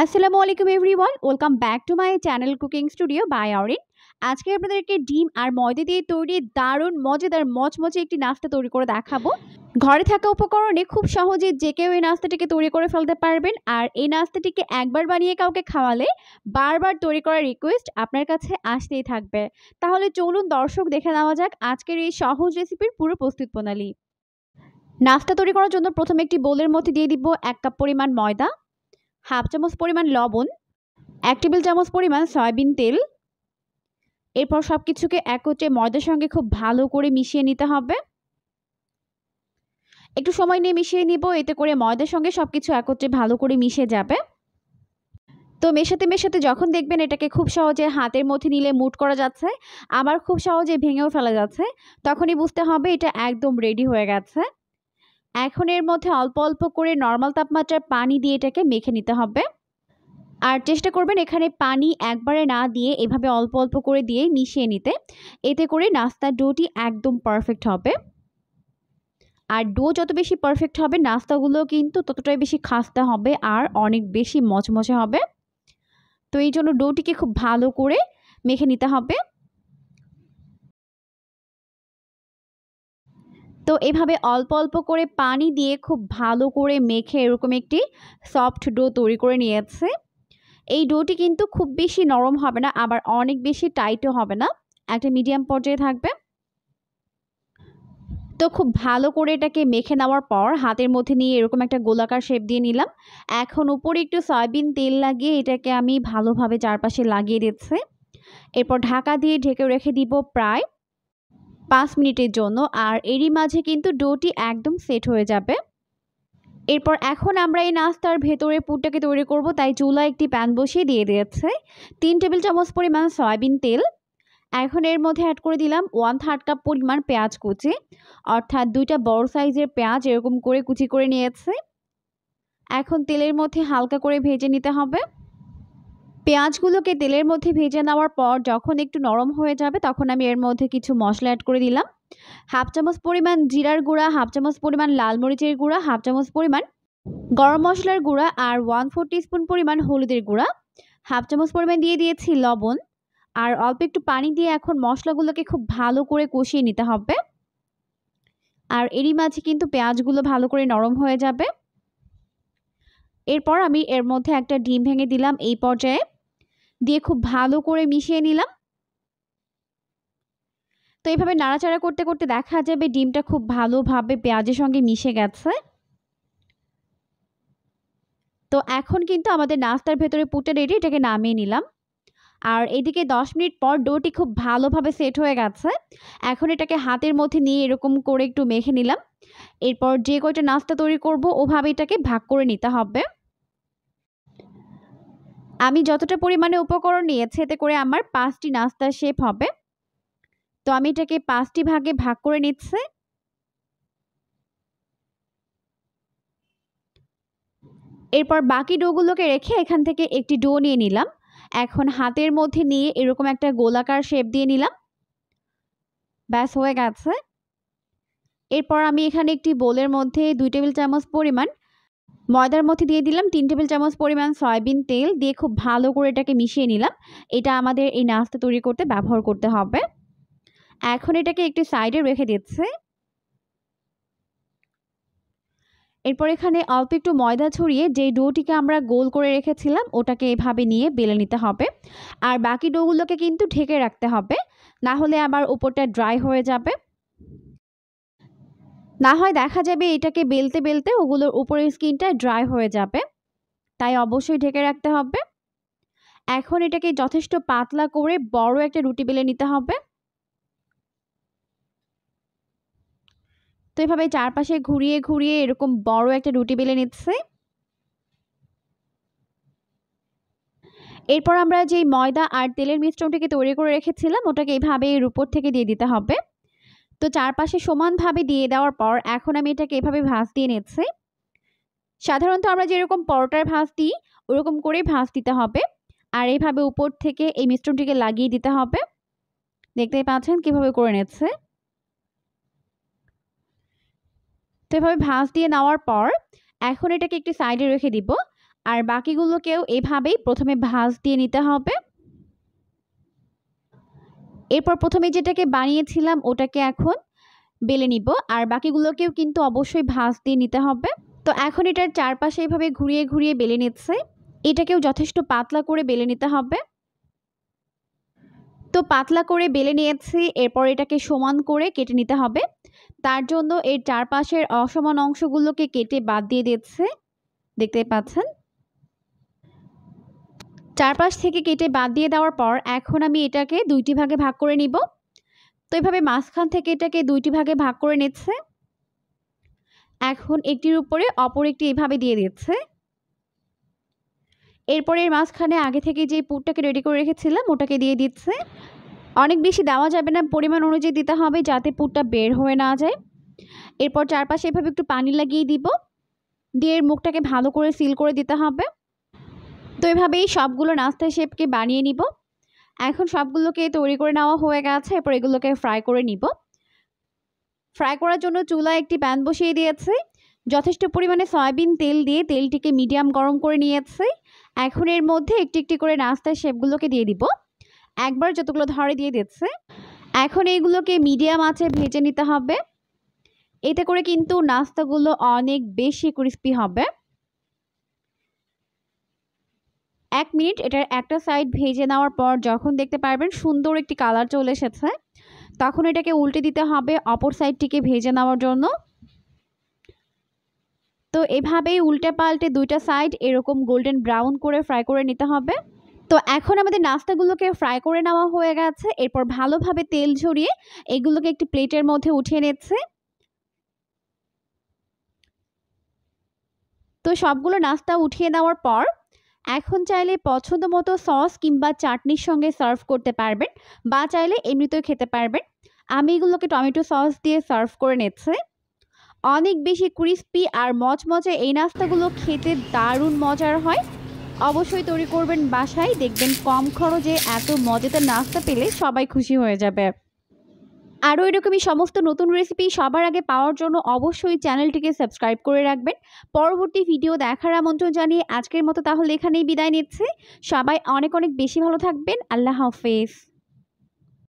আসসালামু আলাইকুম everyone, welcome back to my channel cooking studio by Arin. আজকে আপনাদেরকে ডিম আর ময়দা দিয়ে তৈরি দারুণ মজাদার মচমচে একটি নাস্তা তৈরি করে দেখাবো। ঘরে থাকা উপকরণে খুব সহজে যে কেউ এই নাস্তাটিকে তৈরি করে ফেলতে পারবেন। আর এই নাস্তাটিকে একবার বানিয়ে কাউকে খাওয়ালে বারবার তৈরি করার রিকোয়েস্ট আপনার কাছে আসতেই থাকবে। তাহলে চলুন দর্শক দেখে নেওয়া যাক আজকের এই সহজ রেসিপির পুরো প্রস্তুত প্রণালী। নাস্তা তৈরি করার জন্য প্রথমে একটি বোলের মধ্যে দিয়ে দিব 1 কাপ পরিমাণ ময়দা, হাফ চামচ পরিমাণ লবণ, 1 টেবিল চামচ পরিমাণ সয়াবিন তেল। এরপর সবকিছুকে একত্রে ময়দার সঙ্গে খুব ভালো করে মিশিয়ে নিতে হবে। একটু সময় নিয়ে মিশিয়ে নিব, এতে করে ময়দার সঙ্গে সবকিছু একত্রে ভালো করে মিশে যাবে। তো মেশাতে মেশাতে যখন দেখবেন এটাকে খুব সহজে হাতের মধ্যে নিলে মুট করা যাচ্ছে, আবার খুব সহজে ভেঙেও ফেলা যাচ্ছে, তখনই বুঝতে হবে এটা একদম রেডি হয়ে গেছে। এখন এর মধ্যে অল্প অল্প করে নর্মাল তাপমাত্রার পানি দিয়ে এটাকে মেখে নিতে হবে। আর চেষ্টা করবেন এখানে পানি একবারে না দিয়ে এভাবে অল্প অল্প করে দিয়ে মিশিয়ে নিতে, এতে করে নাস্তার ডোটি একদম পারফেক্ট হবে। আর ডো যত বেশি পারফেক্ট হবে নাস্তাগুলো কিন্তু ততটাই বেশি খাস্তা হবে আর অনেক বেশি মচমচে হবে। তো এই জন্য ডোটিকে খুব ভালো করে মেখে নিতে হবে। তো এভাবে অল্প অল্প করে পানি দিয়ে খুব ভালো করে মেখে এরকম একটি সফট ডো তৈরি করে নিয়েছে। এই ডোটি কিন্তু খুব বেশি নরম হবে না, আবার অনেক বেশি টাইটও হবে না, একটা মিডিয়াম পর্যায়ে থাকবে। তো খুব ভালো করে এটাকে মেখে নেওয়ার পর হাতের মধ্যে নিয়ে এরকম একটা গোলাকার শেপ দিয়ে নিলাম। এখন উপরে একটু সয়াবিন তেল লাগিয়ে এটাকে আমি ভালোভাবে চারপাশে লাগিয়ে দিচ্ছি। এরপর ঢাকা দিয়ে ঢেকে রেখে দিব প্রায় 5 মিনিটের জন্য। আর এরই মাঝে কিন্তু ডোটি একদম সেট হয়ে যাবে। এরপর এখন আমরা এই নাস্তার ভেতরে পুরটাকে তৈরি করব, তাই চুলায় একটি প্যান বসিয়ে দিয়ে দিয়েছে 3 টেবিল চামচ পরিমাণ সয়াবিন তেল। এখন এর মধ্যে অ্যাড করে দিলাম 1/3 কাপ পরিমাণ পেঁয়াজ কুচি, অর্থাৎ 2টা বড় সাইজের পেঁয়াজ এরকম করে কুচি করে নিয়েছে। এখন তেলের মধ্যে হালকা করে ভেজে নিতে হবে। পেঁয়াজগুলোকে তেলের মধ্যে ভেজে নেওয়ার পর যখন একটু নরম হয়ে যাবে তখন আমি এর মধ্যে কিছু মশলা অ্যাড করে দিলাম। হাফ চামচ পরিমাণ জিরার গুঁড়া, হাফ চামচ পরিমাণ লাল মরিচের গুঁড়া, হাফ চামচ পরিমাণ গরম মশলার গুঁড়া আর 1/4 টিস্পুন পরিমাণ হলুদের গুঁড়া, হাফ চামচ পরিমাণ দিয়ে দিয়েছি লবণ। আর অল্প একটু পানি দিয়ে এখন মশলাগুলোকে খুব ভালো করে কষিয়ে নিতে হবে। আর এরই মাঝে কিন্তু পেঁয়াজগুলো ভালো করে নরম হয়ে যাবে। এরপর আমি এর মধ্যে একটা ডিম ভেঙে দিলাম এই পর্যায়ে, দিয়ে খুব ভালো করে মিশিয়ে নিলাম। তো এইভাবে নাড়াচাড়া করতে করতে দেখা যাবে ডিমটা খুব ভালোভাবে পেঁয়াজের সঙ্গে মিশে গেছে। তো এখন কিন্তু আমাদের নাস্তার ভেতরে পুরটা রেডি, এটাকে নামিয়ে নিলাম। আর এদিকে 10 মিনিট পর ডোটি খুব ভালোভাবে সেট হয়ে গেছে। এখন এটাকে হাতের মধ্যে নিয়ে এরকম করে একটু মেখে নিলাম। এরপর যে কয়টা নাস্তা তৈরি করব ওভাবে এটাকে ভাগ করে নিতে হবে। আমি যতটা পরিমাণে উপকরণ নিয়েছি এতে করে আমার 5টি নাস্তার শেপ হবে। তো আমি এটাকে 5টি ভাগে ভাগ করে নিচ্ছি। এরপর বাকি ডোগুলোকে রেখে এখান থেকে একটি ডো নিয়ে নিলাম। এখন হাতের মধ্যে নিয়ে এরকম একটা গোলাকার শেপ দিয়ে নিলাম। ব্যাস হয়ে গেছে। এরপর আমি এখানে একটি বোলের মধ্যে 2 টেবিল চামচ পরিমাণ ময়দার মধ্যে দিয়ে দিলাম 3 টেবিল চামচ পরিমাণ সয়াবিন তেল, দিয়ে খুব ভালো করে এটাকে মিশিয়ে নিলাম। এটা আমাদের এই নাস্তা তৈরি করতে ব্যবহার করতে হবে। এখন এটাকে একটু সাইডে রেখে দিচ্ছি। এরপর এখানে অল্প একটু ময়দা ছড়িয়ে যে ডোটিকে আমরা গোল করে রেখেছিলাম ওটাকে এভাবে নিয়ে বেলে নিতে হবে। আর বাকি ডোগুলোকে কিন্তু ঢেকে রাখতে হবে, না হলে আবার উপরটা ড্রাই হয়ে যাবে। না হয় দেখা যাবে এটাকে বেলতে বেলতে ওগুলোর উপরের স্কিনটা ড্রাই হয়ে যাবে, তাই অবশ্যই ঢেকে রাখতে হবে। এখন এটাকে যথেষ্ট পাতলা করে বড় একটা রুটি বেলে নিতে হবে। তো এভাবে চারপাশে ঘুরিয়ে ঘুরিয়ে এরকম বড় একটা রুটি বেলে নিচ্ছে। এরপর আমরা যে ময়দা আর তেলের মিশ্রণটাকে তৈরি করে রেখেছিলাম ওটাকে এইভাবে এর উপর থেকে দিয়ে দিতে হবে। তো চারপাশে সমানভাবে দিয়ে দেওয়ার পর এখন আমি এটাকে এভাবে ভাঁজ দিয়ে নিচ্ছি। সাধারণত আমরা যেরকম পরোটার ভাঁজ দিই ওরকম করে ভাঁজ দিতে হবে। আর এইভাবে উপর থেকে এই মিশ্রণটিকে লাগিয়ে দিতে হবে। দেখতেই পাচ্ছেন কিভাবে করে নিচ্ছে। তো এভাবে ভাঁজ দিয়ে নেওয়ার পর এখন এটাকে একটি সাইডে রেখে দিব। আর বাকিগুলোকেও এভাবেই প্রথমে ভাঁজ দিয়ে নিতে হবে। এরপর প্রথমে যেটাকে বানিয়েছিলাম ওটাকে এখন বেলে নিব, আর বাকিগুলোকেও কিন্তু অবশ্যই ভাঁজ দিয়ে নিতে হবে। তো এখন এটার চারপাশে এভাবে ঘুরিয়ে ঘুরিয়ে বেলে নিচ্ছে। এটাকেও যথেষ্ট পাতলা করে বেলে নিতে হবে। তো পাতলা করে বেলে নিয়েছি, এরপর এটাকে সমান করে কেটে নিতে হবে। তার জন্য এর চারপাশের অসমান অংশগুলোকে কেটে বাদ দিয়ে দিচ্ছে, দেখতে পাচ্ছেন। চারপাশ থেকে কেটে বাদ দিয়ে দেওয়ার পর এখন আমি এটাকে দুইটি ভাগে ভাগ করে নিব। তো এভাবে মাঝখান থেকে এটাকে দুইটি ভাগে ভাগ করে নিচ্ছে। এখন একটির উপরে অপর একটি এভাবে দিয়ে দিচ্ছে। এরপর এর মাঝখানে আগে থেকে যে পুরটাকে রেডি করে রেখেছিলাম ওটাকে দিয়ে দিচ্ছে। অনেক বেশি দেওয়া যাবে না, পরিমাণ অনুযায়ী দিতে হবে যাতে পুরটা বের হয়ে না যায়। এরপর চারপাশে এভাবে একটু পানি লাগিয়ে দিব, দিয়ে এর মুখটাকে ভালো করে সিল করে দিতে হবে। তো এভাবেই সবগুলো নাস্তা শেপকে বানিয়ে নিব। এখন সবগুলোকে তৈরি করে নেওয়া হয়ে গেছে, এরপর এগুলোকে ফ্রাই করে নিব। ফ্রাই করার জন্য চুলায় একটি প্যান বসিয়ে দিয়েছে, যথেষ্ট পরিমাণে সয়াবিন তেল দিয়ে তেলটিকে মিডিয়াম গরম করে নিয়েছে। এখন এর মধ্যে একটি একটি করে নাস্তার শেপগুলোকে দিয়ে দিব, একবার যতগুলো ধরে দিয়ে দিচ্ছে। এখন এইগুলোকে মিডিয়াম আঁচে ভেজে নিতে হবে, এতে করে কিন্তু নাস্তাগুলো অনেক বেশি ক্রিস্পি হবে। 1 মিনিট এটার একটা সাইড ভেজে নেওয়ার পর যখন দেখতে পারবেন সুন্দর একটি কালার চলে এসেছে, তখন এটাকে উল্টে দিতে হবে অপর সাইডটিকে ভেজে নেওয়ার জন্য। তো এভাবেই উল্টে পাল্টে দুইটা সাইড এরকম গোল্ডেন ব্রাউন করে ফ্রাই করে নিতে হবে। তো এখন আমাদের নাস্তাগুলোকে ফ্রাই করে নেওয়া হয়ে গেছে, এরপর ভালোভাবে তেল ঝরিয়ে এগুলোকে একটি প্লেটের মধ্যে উঠিয়ে নিচ্ছে। তো সবগুলো নাস্তা উঠিয়ে নেওয়ার পর এখন চাইলে পছন্দ মতো সস কিংবা চাটনির সঙ্গে সার্ভ করতে পারবেন, বা চাইলে এমনিতেও খেতে পারবেন। আমি এগুলোকে টমেটো সস দিয়ে সার্ভ করে নিচ্ছি। অনেক বেশি ক্রিস্পি আর মচমচে এই নাস্তাগুলো খেতে দারুণ মজার হয়। অবশ্যই তৈরি করবেন বাসায়, দেখবেন কম খরচে এত মজাদার নাস্তা পেলে সবাই খুশি হয়ে যাবে। আরও এরকমই সমস্ত নতুন রেসিপি সবার আগে পাওয়ার জন্য অবশ্যই চ্যানেলটিকে সাবস্ক্রাইব করে রাখবেন। পরবর্তী ভিডিও দেখার আমন্ত্রণ জানিয়ে আজকের মতো তাহলে এখানেই বিদায় নিচ্ছি। সবাই অনেক অনেক বেশি ভালো থাকবেন। আল্লাহ হাফেজ।